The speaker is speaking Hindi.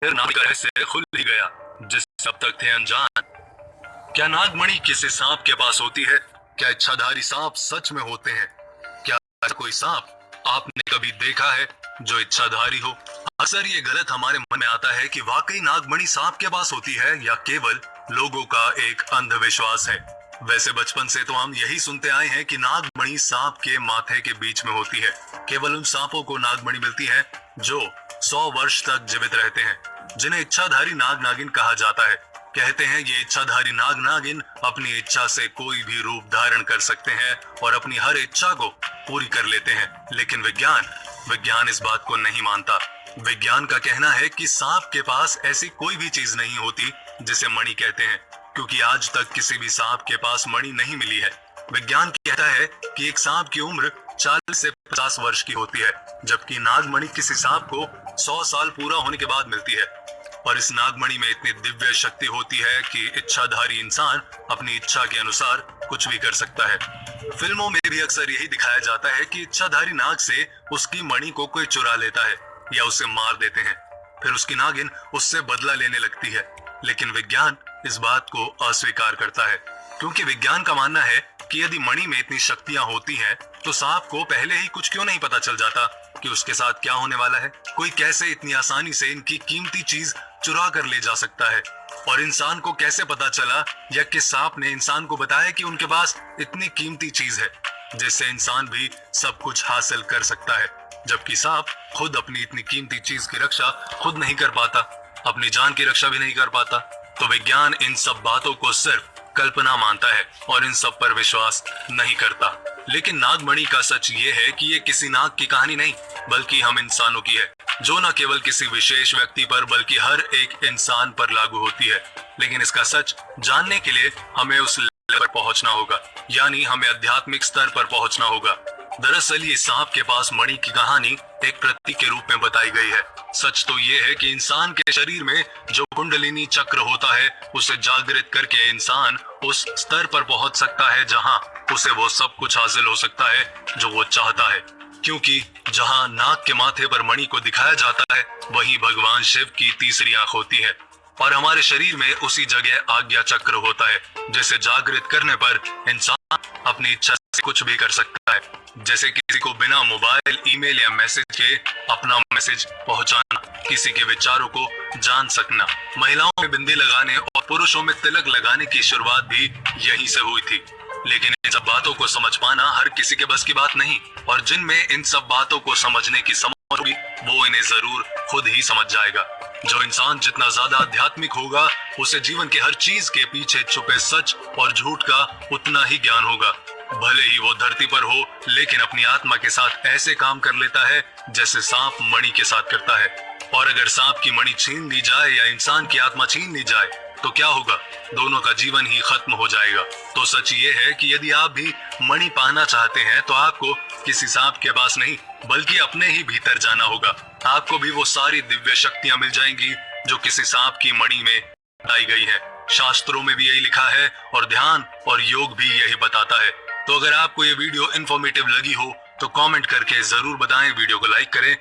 फिर नाग का रहस्य खुल ही गया जिससे अब तक थे अनजान। क्या नागमणि किसी सांप के पास होती है? क्या इच्छाधारी सांप सच में होते हैं? क्या ऐसा कोई सांप आपने कभी देखा है जो इच्छाधारी हो? अक्सर ये गलत हमारे मन में आता है कि वाकई नागमणि सांप के पास होती है या केवल लोगों का एक अंधविश्वास है। वैसे बचपन से तो हम यही सुनते आए हैं कि नागमणि सांप के माथे के बीच में होती है। केवल उन सांपों को नागमणि मिलती है जो 100 वर्ष तक जीवित रहते हैं, जिन्हें इच्छाधारी नाग नागिन कहा जाता है। कहते हैं ये इच्छाधारी नाग नागिन अपनी इच्छा से कोई भी रूप धारण कर सकते हैं और अपनी हर इच्छा को पूरी कर लेते हैं। लेकिन विज्ञान इस बात को नहीं मानता। विज्ञान का कहना है कि सांप के पास ऐसी कोई भी चीज नहीं होती जिसे मणि कहते हैं, क्योंकि आज तक किसी भी सांप के पास मणि नहीं मिली है। विज्ञान कहता है कि एक सांप की उम्र 40 से 50 वर्ष की होती है, जबकि नागमणि किसी सांप को 100 साल पूरा होने के बाद मिलती है। और इस नागमणि में इतनी दिव्य शक्ति होती है कि इच्छाधारी इंसान अपनी इच्छा के अनुसार कुछ भी कर सकता है। फिल्मों में भी अक्सर यही दिखाया जाता है कि इच्छाधारी नाग से उसकी मणि को कोई चुरा लेता है या उसे मार देते हैं, फिर उसकी नागिन उससे बदला लेने लगती है। लेकिन विज्ञान इस बात को अस्वीकार करता है, क्योंकि विज्ञान का मानना है कि यदि मणि में इतनी शक्तियां होती हैं, तो सांप को पहले ही कुछ क्यों नहीं पता चल जाता कि उसके साथ क्या होने वाला है। कोई कैसे इतनी आसानी से इनकी कीमती चीज चुरा कर ले जा सकता है, और इंसान को कैसे पता चला या कि सांप ने इंसान को बताया कि उनके पास इतनी कीमती चीज है जिससे इंसान भी सब कुछ हासिल कर सकता है, जबकि सांप खुद अपनी इतनी कीमती चीज की रक्षा खुद नहीं कर पाता, अपनी जान की रक्षा भी नहीं कर पाता। तो विज्ञान इन सब बातों को सिर्फ कल्पना मानता है और इन सब पर विश्वास नहीं करता। लेकिन नागमणि का सच ये है कि ये किसी नाग की कहानी नहीं, बल्कि हम इंसानों की है, जो न केवल किसी विशेष व्यक्ति पर बल्कि हर एक इंसान पर लागू होती है। लेकिन इसका सच जानने के लिए हमें उस लेवल पर पहुंचना होगा, यानी हमें आध्यात्मिक स्तर पर पहुंचना होगा। दरअसल ये सांप के पास मणि की कहानी एक प्रतीक के रूप में बताई गई है। सच तो ये है कि इंसान के शरीर में जो कुंडलिनी चक्र होता है, उसे जागृत करके इंसान उस स्तर पर पहुंच सकता है जहां उसे वो सब कुछ हासिल हो सकता है जो वो चाहता है। क्योंकि जहां नाग के माथे पर मणि को दिखाया जाता है, वहीं भगवान शिव की तीसरी आंख होती है, और हमारे शरीर में उसी जगह आज्ञा चक्र होता है, जिसे जागृत करने पर इंसान अपनी इच्छा से कुछ भी कर सकता है। जैसे किसी को बिना मोबाइल, ईमेल या मैसेज के अपना मैसेज पहुंचाना, किसी के विचारों को जान सकना। महिलाओं में बिंदी लगाने और पुरुषों में तिलक लगाने की शुरुआत भी यहीं से हुई थी। लेकिन इन सब बातों को समझ पाना हर किसी के बस की बात नहीं, और जिनमें इन सब बातों को समझने की समझ होगी, वो इन्हें जरूर खुद ही समझ जाएगा। जो इंसान जितना ज्यादा आध्यात्मिक होगा, उसे जीवन के हर चीज के पीछे छुपे सच और झूठ का उतना ही ज्ञान होगा। भले ही वो धरती पर हो, लेकिन अपनी आत्मा के साथ ऐसे काम कर लेता है जैसे सांप मणि के साथ करता है। और अगर सांप की मणि छीन ली जाए या इंसान की आत्मा छीन ली जाए, तो क्या होगा? दोनों का जीवन ही खत्म हो जाएगा। तो सच ये है कि यदि आप भी मणि पाना चाहते हैं, तो आपको किसी सांप के पास नहीं, बल्कि अपने ही भीतर जाना होगा। आपको भी वो सारी दिव्य शक्तियां मिल जाएंगी जो किसी सांप की मणि में बताई गई है। शास्त्रों में भी यही लिखा है, और ध्यान और योग भी यही बताता है। तो अगर आपको ये वीडियो इन्फॉर्मेटिव लगी हो, तो कमेंट करके जरूर बताएं, वीडियो को लाइक करें